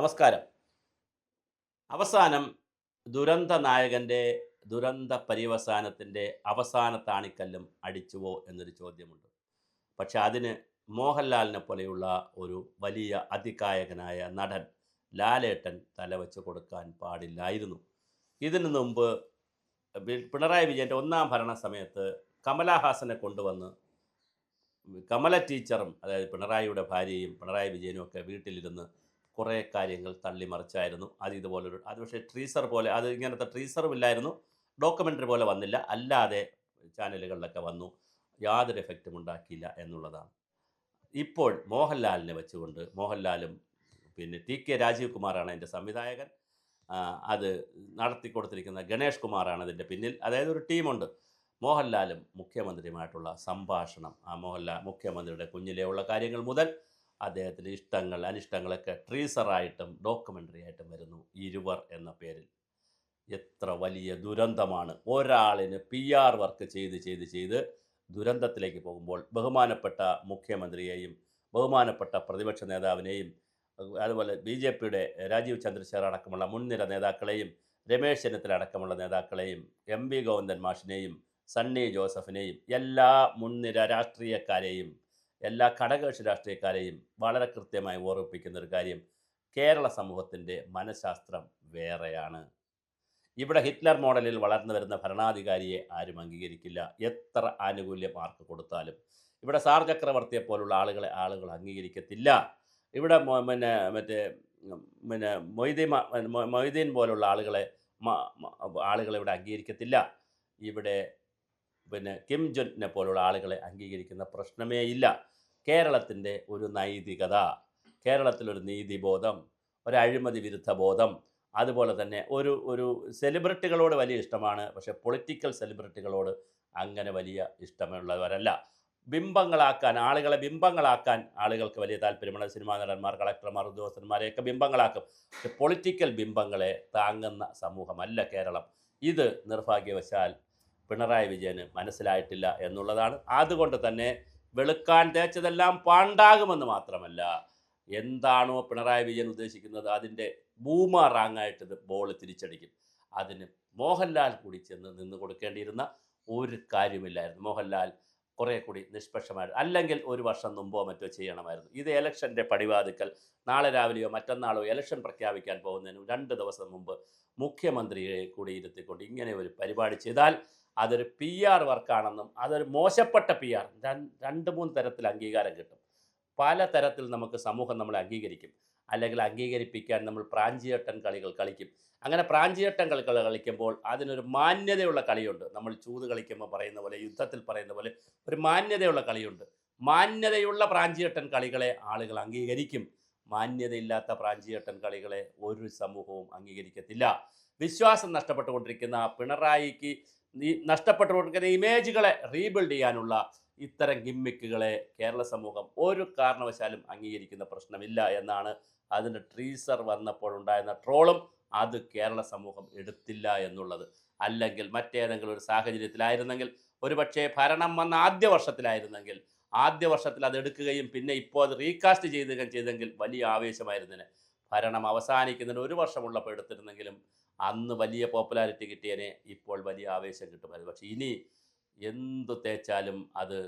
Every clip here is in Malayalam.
നമസ്കാരം. അവസാനം ദുരന്ത നായകൻ്റെ ദുരന്ത പര്യവസാനത്തിൻ്റെ അവസാന താണിക്കല്ലും അടിച്ചുവോ എന്നൊരു ചോദ്യമുണ്ട്. പക്ഷെ അതിന് മോഹൻലാലിനെ പോലെയുള്ള ഒരു വലിയ അതികായകനായ നടൻ ലാലേട്ടൻ തലവെച്ച് കൊടുക്കാൻ പാടില്ലായിരുന്നു. ഇതിനു മുമ്പ് പിണറായി വിജയൻ്റെ ഒന്നാം ഭരണ സമയത്ത് കമലഹാസനെ കൊണ്ടുവന്ന് കമല ടീച്ചറും, അതായത് പിണറായിയുടെ ഭാര്യയും പിണറായി വിജയനും ഒക്കെ വീട്ടിലിരുന്ന് കുറേ കാര്യങ്ങൾ തള്ളിമറിച്ചായിരുന്നു. അത് പക്ഷേ ട്രീസർ പോലെ, അത് ഇങ്ങനത്തെ ട്രീസറും ഇല്ലായിരുന്നു, ഡോക്യുമെൻ്ററി പോലെ വന്നില്ല, അല്ലാതെ ചാനലുകളിലൊക്കെ വന്നു. യാതൊരു എഫക്റ്റും ഉണ്ടാക്കിയില്ല എന്നുള്ളതാണ്. ഇപ്പോൾ മോഹൻലാലിനെ വെച്ചുകൊണ്ട്, മോഹൻലാലും പിന്നെ ടി കെ രാജീവ് കുമാറാണ് എൻ്റെ സംവിധായകൻ, അത് നടത്തിക്കൊടുത്തിരിക്കുന്ന ഗണേഷ് കുമാറാണ് അതിൻ്റെ പിന്നിൽ. അതായത് ഒരു ടീമുണ്ട്. മോഹൻലാലും മുഖ്യമന്ത്രിയുമായിട്ടുള്ള സംഭാഷണം, മുഖ്യമന്ത്രിയുടെ കുഞ്ഞിലേ ഉള്ള കാര്യങ്ങൾ മുതൽ അദ്ദേഹത്തിൻ്റെ ഇഷ്ടങ്ങൾ അനിഷ്ടങ്ങളൊക്കെ ട്രീസറായിട്ടും ഡോക്യുമെൻ്ററി ആയിട്ടും വരുന്നു. ഇരുവർ എന്ന പേരിൽ. എത്ര വലിയ ദുരന്തമാണ്! ഒരാളിന് PR വർക്ക് ചെയ്ത് ദുരന്തത്തിലേക്ക് പോകുമ്പോൾ ബഹുമാനപ്പെട്ട മുഖ്യമന്ത്രിയെയും ബഹുമാനപ്പെട്ട പ്രതിപക്ഷ നേതാവിനെയും അതുപോലെ BJPയുടെ രാജീവ് ചന്ദ്രശേഖർ അടക്കമുള്ള മുൻനിര നേതാക്കളെയും രമേശ് ചെന്നിത്തല അടക്കമുള്ള നേതാക്കളെയും MV ഗോവിന്ദൻ മാഷിനെയും സണ്ണി ജോസഫിനെയും എല്ലാ മുൻനിര രാഷ്ട്രീയക്കാരെയും എല്ലാ ഘടകകക്ഷി രാഷ്ട്രീയക്കാരെയും വളരെ കൃത്യമായി ഓർമ്മിപ്പിക്കുന്ന ഒരു കാര്യം, കേരള സമൂഹത്തിൻ്റെ മനഃശാസ്ത്രം വേറെയാണ്. ഇവിടെ ഹിറ്റ്ലർ മോഡലിൽ വളർന്നു വരുന്ന ഭരണാധികാരിയെ ആരും അംഗീകരിക്കില്ല, എത്ര ആനുകൂല്യം ആർക്ക് കൊടുത്താലും. ഇവിടെ സാർ ചക്രവർത്തിയെ പോലുള്ള ആളുകൾ അംഗീകരിക്കത്തില്ല. ഇവിടെ മൊയ്തീൻ പോലുള്ള ആളുകളെ ഇവിടെ അംഗീകരിക്കത്തില്ല. ഇവിടെ കിം ജൊനെ പോലുള്ള ആളുകളെ അംഗീകരിക്കുന്ന പ്രശ്നമേ ഇല്ല. കേരളത്തിൻ്റെ ഒരു നൈതികത, കേരളത്തിലൊരു നീതിബോധം, ഒരു അഴിമതി വിരുദ്ധ ബോധം, അതുപോലെ തന്നെ ഒരു സെലിബ്രിറ്റികളോട് വലിയ ഇഷ്ടമാണ്, പക്ഷേ പൊളിറ്റിക്കൽ സെലിബ്രിറ്റികളോട് അങ്ങനെ വലിയ ഇഷ്ടമുള്ളവരല്ല. ആളുകളെ ബിംബങ്ങളാക്കാൻ ആളുകൾക്ക് വലിയ താല്പര്യമുള്ള സിനിമാ നടന്മാർ, കളക്ടർമാർ, ഉദ്യോഗസ്ഥന്മാരെയൊക്കെ ബിംബങ്ങളാക്കും. പക്ഷെ പൊളിറ്റിക്കൽ ബിംബങ്ങളെ താങ്ങുന്ന സമൂഹമല്ല കേരളം. ഇത് നിർഭാഗ്യവശാൽ പിണറായി വിജയന് മനസ്സിലായിട്ടില്ല എന്നുള്ളതാണ്. അതുകൊണ്ട് തന്നെ വെളുക്കാൻ തേച്ചതെല്ലാം പാണ്ടാകുമെന്ന് മാത്രമല്ല, എന്താണോ പിണറായി വിജയൻ ഉദ്ദേശിക്കുന്നത് അതിൻ്റെ ബൂമറാങ്ങായിട്ട് ഇത് ബോൾ തിരിച്ചടിക്കും. അതിന് മോഹൻലാൽ കൂടി ചെന്ന് നിന്ന് കൊടുക്കേണ്ടിയിരുന്ന ഒരു കാര്യമില്ലായിരുന്നു. മോഹൻലാൽ കുറേ കൂടി നിഷ്പക്ഷമായിരുന്നു. അല്ലെങ്കിൽ ഒരു വർഷം മുമ്പോ മറ്റോ ചെയ്യണമായിരുന്നു. ഇത് ഇലക്ഷൻ്റെ പടിവാതിക്കൽ നാളെ രാവിലെയോ മറ്റന്നാളോ ഇലക്ഷൻ പ്രഖ്യാപിക്കാൻ പോകുന്നതിന് 2 ദിവസം മുമ്പ് മുഖ്യമന്ത്രിയെ കൂടി ഇരുത്തിക്കൊണ്ട് ഇങ്ങനെ ഒരു പരിപാടി ചെയ്താൽ അതൊരു PR വർക്കാണെന്നും അതൊരു മോശപ്പെട്ട PR, 2-3 തരത്തിൽ അംഗീകാരം കിട്ടും. പല തരത്തിൽ നമുക്ക് സമൂഹം നമ്മളെ അംഗീകരിക്കും. അല്ലെങ്കിൽ അംഗീകരിപ്പിക്കാൻ നമ്മൾ പ്രാഞ്ചിയേട്ടൻ കളികൾ കളിക്കും. അങ്ങനെ പ്രാഞ്ചിയേട്ടൻ കളികൾ കളിക്കുമ്പോൾ അതിനൊരു മാന്യതയുള്ള കളിയുണ്ട്. നമ്മൾ ചൂത് കളിക്കുമ്പോൾ പറയുന്ന പോലെ, യുദ്ധത്തിൽ പറയുന്ന പോലെ ഒരു മാന്യതയുള്ള കളിയുണ്ട്. മാന്യതയുള്ള പ്രാഞ്ചിയേട്ടൻ കളികളെ ആളുകൾ അംഗീകരിക്കും. മാന്യതയില്ലാത്ത പ്രാഞ്ചിയേട്ടൻ കളികളെ ഒരു സമൂഹവും അംഗീകരിക്കത്തില്ല. വിശ്വാസം നഷ്ടപ്പെട്ടുകൊണ്ടിരിക്കുന്ന പിണറായിക്ക് നഷ്ടപ്പെട്ടുകൊണ്ടിരിക്കുന്ന ഇമേജുകളെ റീബിൽഡ് ചെയ്യാനുള്ള ഇത്തരം ഗിമ്മിക്കുകളെ കേരള സമൂഹം ഒരു കാരണവശാലും അംഗീകരിക്കുന്ന പ്രശ്നമില്ല എന്നാണ്. അതിൻ്റെ ട്രീസർ വന്നപ്പോൾ ഉണ്ടായിരുന്ന ട്രോളും അത് കേരള സമൂഹം എടുത്തില്ല എന്നുള്ളത്. അല്ലെങ്കിൽ മറ്റേതെങ്കിലും ഒരു സാഹചര്യത്തിലായിരുന്നെങ്കിൽ, ഒരുപക്ഷെ ഭരണം വന്ന ആദ്യ വർഷത്തിൽ അത് എടുക്കുകയും പിന്നെ ഇപ്പോൾ അത് റീകാസ്റ്റ് ചെയ്തെങ്കിൽ വലിയ ആവേശമായിരുന്നതിന്. ഭരണം അവസാനിക്കുന്നതിന് 1 വർഷമുള്ളപ്പോൾ എടുത്തിരുന്നെങ്കിലും അന്ന് വലിയ പോപ്പുലാരിറ്റി കിട്ടിയതിനെ ഇപ്പോൾ വലിയ ആവേശം കിട്ടുമായിരുന്നു. പക്ഷേ ഇനി എന്തു തേച്ചാലും അത്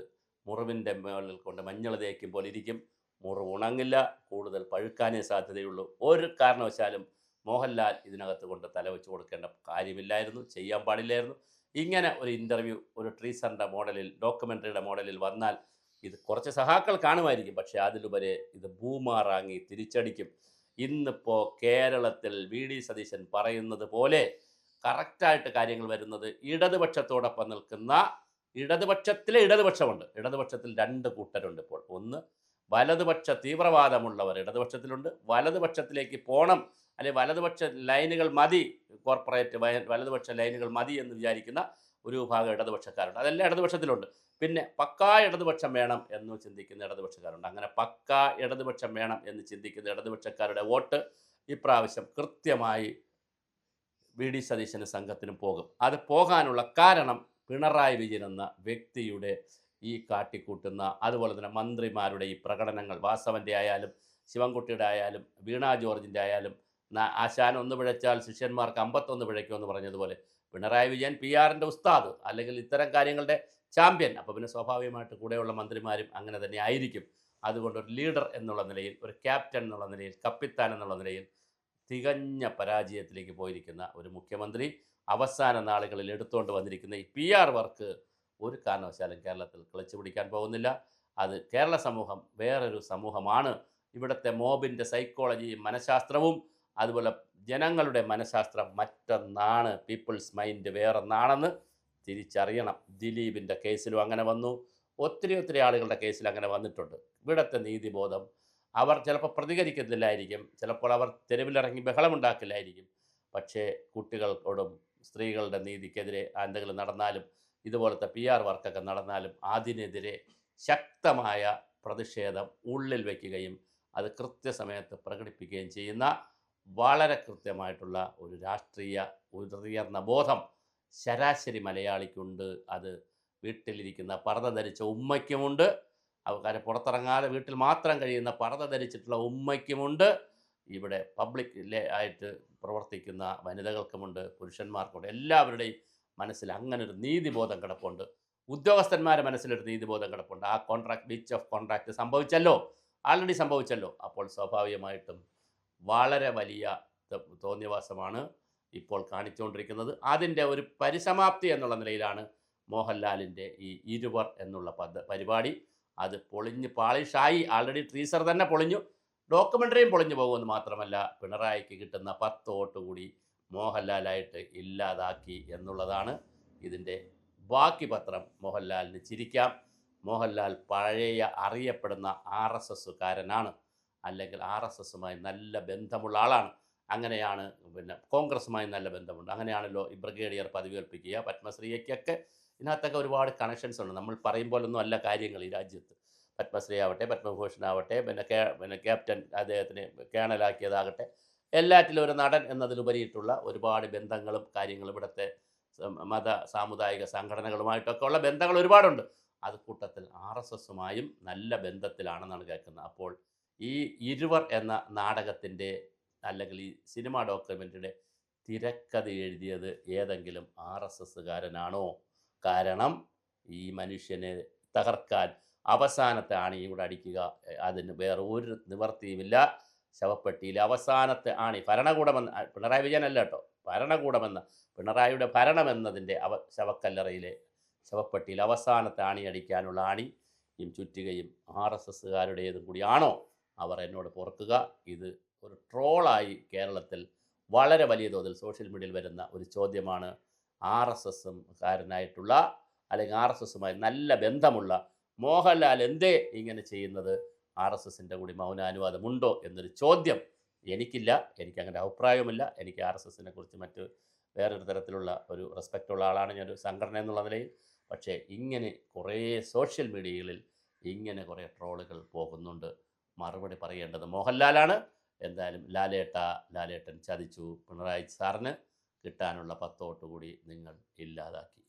മുറിവിൻ്റെ മുകളിൽ കൊണ്ട് മഞ്ഞൾ തേക്കും പോലെ ഇരിക്കും. മുറിവ് ഉണങ്ങില്ല, കൂടുതൽ പഴുക്കാനേ സാധ്യതയുള്ളൂ. ഒരു കാരണവശാലും മോഹൻലാൽ ഇതിനകത്ത് കൊണ്ട് തലവെച്ച് കൊടുക്കേണ്ട കാര്യമില്ലായിരുന്നു, ചെയ്യാൻ പാടില്ലായിരുന്നു. ഇങ്ങനെ ഒരു ഇൻ്റർവ്യൂ ഒരു ട്രീസറിൻ്റെ മോഡലിൽ, ഡോക്യുമെൻ്ററിയുടെ മോഡലിൽ വന്നാൽ ഇത് കുറച്ച് സഹാക്കൾ കാണുമായിരിക്കും, പക്ഷേ അതിലുപരി ഇത് ബൂമാറാങ്ങി തിരിച്ചടിക്കും. ഇന്നിപ്പോൾ കേരളത്തിൽ VD സതീശൻ പറയുന്നത് പോലെ കറക്റ്റായിട്ട് കാര്യങ്ങൾ വരുന്നത് ഇടതുപക്ഷത്തോടൊപ്പം നിൽക്കുന്ന ഇടതുപക്ഷമുണ്ട്. ഇടതുപക്ഷത്തിൽ 2 കൂട്ടരുണ്ട് ഇപ്പോൾ. ഒന്ന്, വലതുപക്ഷ തീവ്രവാദമുള്ളവർ ഇടതുപക്ഷത്തിലുണ്ട്. വലതുപക്ഷത്തിലേക്ക് പോകണം, അല്ലെങ്കിൽ വലതുപക്ഷ ലൈനുകൾ മതി, കോർപ്പറേറ്റ് വലതുപക്ഷ ലൈനുകൾ മതി എന്ന് വിചാരിക്കുന്ന ഒരു വിഭാഗം ഇടതുപക്ഷക്കാരുണ്ട്. അതെല്ലാം ഇടതുപക്ഷത്തിലുണ്ട്. പിന്നെ പക്കാ ഇടതുപക്ഷം വേണം എന്ന് ചിന്തിക്കുന്ന ഇടതുപക്ഷക്കാരുണ്ട്. അങ്ങനെ പക്കാ ഇടതുപക്ഷം വേണം എന്ന് ചിന്തിക്കുന്ന ഇടതുപക്ഷക്കാരുടെ വോട്ട് ഇപ്രാവശ്യം കൃത്യമായി VD സതീശന് സംഘത്തിന് പോകും. അത് പോകാനുള്ള കാരണം പിണറായി വിജയൻ എന്ന വ്യക്തിയുടെ ഈ കാട്ടിക്കൂട്ടുന്ന, അതുപോലെ തന്നെ മന്ത്രിമാരുടെ ഈ പ്രകടനങ്ങൾ, വാസവൻ്റെ ആയാലും ശിവൻകുട്ടിയുടെ ആയാലും വീണ ജോർജിൻ്റെ ആയാലും ആശാൻ ഒന്ന് പിഴച്ചാൽ ശിഷ്യന്മാർക്ക് 51 പിഴയ്ക്കുമെന്ന് പറഞ്ഞതുപോലെ പിണറായി വിജയൻ PR-ൻ്റെ ഉസ്താദ്, അല്ലെങ്കിൽ ഇത്തരം കാര്യങ്ങളുടെ ചാമ്പ്യൻ. അപ്പോൾ പിന്നെ സ്വാഭാവികമായിട്ട് കൂടെയുള്ള മന്ത്രിമാരും അങ്ങനെ തന്നെ ആയിരിക്കും. അതുകൊണ്ട് ഒരു ലീഡർ എന്നുള്ള നിലയിൽ, ഒരു ക്യാപ്റ്റൻ എന്നുള്ള നിലയിൽ, കപ്പിത്താൻ എന്നുള്ള നിലയിൽ തികഞ്ഞ പരാജയത്തിലേക്ക് പോയിരിക്കുന്ന ഒരു മുഖ്യമന്ത്രി അവസാന നാളുകളിൽ എടുത്തുകൊണ്ട് വന്നിരിക്കുന്ന ഈ PR വർക്ക് ഒരു കാരണവശാലും കേരളത്തിൽ കിളച്ചു പിടിക്കാൻ പോകുന്നില്ല. അത് കേരള സമൂഹം വേറൊരു സമൂഹമാണ്. ഇവിടുത്തെ മോബിൻ്റെ സൈക്കോളജിയും മനഃശാസ്ത്രവും അതുപോലെ ജനങ്ങളുടെ മനഃശാസ്ത്രം മറ്റൊന്നാണ്. പീപ്പിൾസ് മൈൻഡ് വേറൊന്നാണെന്ന് തിരിച്ചറിയണം. ദിലീപിൻ്റെ കേസിലും അങ്ങനെ വന്നു, ഒത്തിരി ആളുകളുടെ കേസിൽ അങ്ങനെ വന്നിട്ടുണ്ട്. ഇവിടുത്തെ നീതിബോധം, അവർ ചിലപ്പോൾ പ്രതികരിക്കുന്നില്ലായിരിക്കും, ചിലപ്പോൾ അവർ തെരുവിലിറങ്ങി ബഹളമുണ്ടാക്കില്ലായിരിക്കും. പക്ഷേ കുട്ടികളോടും സ്ത്രീകളുടെ നീതിക്കെതിരെ എന്തെങ്കിലും നടന്നാലും, ഇതുപോലത്തെ PR വർക്കൊക്കെ നടന്നാലും അതിനെതിരെ ശക്തമായ പ്രതിഷേധം ഉള്ളിൽ വയ്ക്കുകയും അത് കൃത്യസമയത്ത് പ്രകടിപ്പിക്കുകയും ചെയ്യുന്ന വളരെ കൃത്യമായിട്ടുള്ള ഒരു രാഷ്ട്രീയ ഉയർന്ന ബോധം ശരാശരി മലയാളിക്കുണ്ട്. അത് വീട്ടിലിരിക്കുന്ന പർദ്ദ ധരിച്ച ഉമ്മയ്ക്കുമുണ്ട്, ആൾക്കാരെ പുറത്തിറങ്ങാതെ വീട്ടിൽ മാത്രം കഴിയുന്ന പർദ്ദ ധരിച്ചിട്ടുള്ള ഉമ്മയ്ക്കുമുണ്ട്, ഇവിടെ പബ്ലിക് ആയിട്ട് പ്രവർത്തിക്കുന്ന വനിതകൾക്കുമുണ്ട്, പുരുഷന്മാർക്കുമുണ്ട്. എല്ലാവരുടെയും മനസ്സിൽ അങ്ങനൊരു നീതിബോധം കിടപ്പുണ്ട്. ഉദ്യോഗസ്ഥന്മാരുടെ മനസ്സിലൊരു നീതിബോധം കിടപ്പുണ്ട്. ആ ബ്രീച്ച് ഓഫ് കോൺട്രാക്റ്റ് സംഭവിച്ചല്ലോ, ആൾറെഡി സംഭവിച്ചല്ലോ. അപ്പോൾ സ്വാഭാവികമായിട്ടും വളരെ വലിയ തോന്നിയവാസമാണ് ഇപ്പോൾ കാണിച്ചുകൊണ്ടിരിക്കുന്നത്. അതിൻ്റെ ഒരു പരിസമാപ്തി എന്നുള്ള നിലയിലാണ് മോഹൻലാലിൻ്റെ ഈ ഇരുവർ എന്നുള്ള പരിപാടി. അത് പാളിഷായി. ആൾറെഡി ടീസർ തന്നെ പൊളിഞ്ഞു, ഡോക്യുമെൻ്ററിയും പൊളിഞ്ഞു പോകുമെന്ന് മാത്രമല്ല, പിണറായിക്ക് കിട്ടുന്ന 10 വോട്ട് കൂടി മോഹൻലാലായിട്ട് ഇല്ലാതാക്കി എന്നുള്ളതാണ് ഇതിൻ്റെ ബാക്കി പത്രം. മോഹൻലാലിന് ചിരിക്കാം. മോഹൻലാൽ പഴയ അറിയപ്പെടുന്ന RSSകാരനാണ്, അല്ലെങ്കിൽ RSSുമായി നല്ല ബന്ധമുള്ള ആളാണ്. അങ്ങനെയാണ് കോൺഗ്രസുമായി നല്ല ബന്ധമുണ്ട്. അങ്ങനെയാണല്ലോ ഈ ബ്രിഗേഡിയർ പദവി കൽപ്പിക്കുക. പത്മശ്രീക്കൊക്കെ ഇതിനകത്തൊക്കെ ഒരുപാട് കണക്ഷൻസ് ഉണ്ട്. നമ്മൾ പറയും പോലൊന്നും അല്ല കാര്യങ്ങൾ ഈ രാജ്യത്ത്. പത്മശ്രീ ആവട്ടെ, പത്മഭൂഷൺ ആവട്ടെ, ക്യാപ്റ്റൻ അദ്ദേഹത്തിന് കേണലാക്കിയതാകട്ടെ, എല്ലാറ്റിലും ഒരു നടൻ എന്നതിലുപരിയിട്ടുള്ള ഒരുപാട് ബന്ധങ്ങളും കാര്യങ്ങളും ഇവിടുത്തെ മത സാമുദായിക സംഘടനകളുമായിട്ടൊക്കെ ഉള്ള ബന്ധങ്ങൾ ഒരുപാടുണ്ട്. അത് കൂട്ടത്തിൽ RSSുമായും നല്ല ബന്ധത്തിലാണെന്നാണ് കേൾക്കുന്നത്. അപ്പോൾ ഈ ഇരുവർ എന്ന നാടകത്തിൻ്റെ അല്ലെങ്കിൽ ഈ സിനിമ ഡോക്യുമെൻ്ററിയുടെ തിരക്കഥ എഴുതിയത് ഏതെങ്കിലും RSSകാരനാണോ? കാരണം ഈ മനുഷ്യനെ തകർക്കാൻ അവസാനത്തെ ആണിയും കൂടെ അടിക്കുക, അതിന് വേറെ ഒരു നിവർത്തിയുമില്ല. ശവപ്പെട്ടിയിൽ അവസാനത്തെ ആണി, ഭരണകൂടമെന്ന പിണറായി വിജയനല്ല കേട്ടോ, ഭരണകൂടമെന്ന പിണറായിയുടെ ഭരണമെന്നതിൻ്റെ ശവക്കല്ലറയിലെ ശവപ്പെട്ടിയിൽ അവസാനത്തെ ആണി അടിക്കാനുള്ള ആണിയും ചുറ്റുകയും RSSകാരുടേതും കൂടിയാണോ? അവർ എന്നോട് പൊറുക്കുക. ഇത് ഒരു ട്രോളായി കേരളത്തിൽ വളരെ വലിയ തോതിൽ സോഷ്യൽ മീഡിയയിൽ വരുന്ന ഒരു ചോദ്യമാണ്. RSSകാരനായിട്ടുള്ള അല്ലെങ്കിൽ RSSുമായി നല്ല ബന്ധമുള്ള മോഹൻലാൽ എന്തേ ഇങ്ങനെ ചെയ്യുന്നത്? RSSൻ്റെ കൂടി മൗനാനുവാദമുണ്ടോ എന്നൊരു ചോദ്യം എനിക്കില്ല. എനിക്കങ്ങനെ അഭിപ്രായവുമില്ല. എനിക്ക് RSSനെ കുറിച്ച് മറ്റ് വേറൊരു തരത്തിലുള്ള ഒരു റെസ്പെക്റ്റുള്ള ആളാണ് ഞാനൊരു സംഘടന എന്നുള്ള നിലയിൽ. പക്ഷേ ഇങ്ങനെ കുറേ സോഷ്യൽ മീഡിയകളിൽ ഇങ്ങനെ കുറേ ട്രോളുകൾ പോകുന്നുണ്ട്. മറുപടി പറയേണ്ടത് മോഹൻലാലാണ്. എന്തായാലും ലാലേട്ടൻ ചതിച്ചു. പിണറായി സാറിന് കിട്ടാനുള്ള 10 വോട്ട് കൂടി നിങ്ങൾ ഇല്ലാതാക്കി.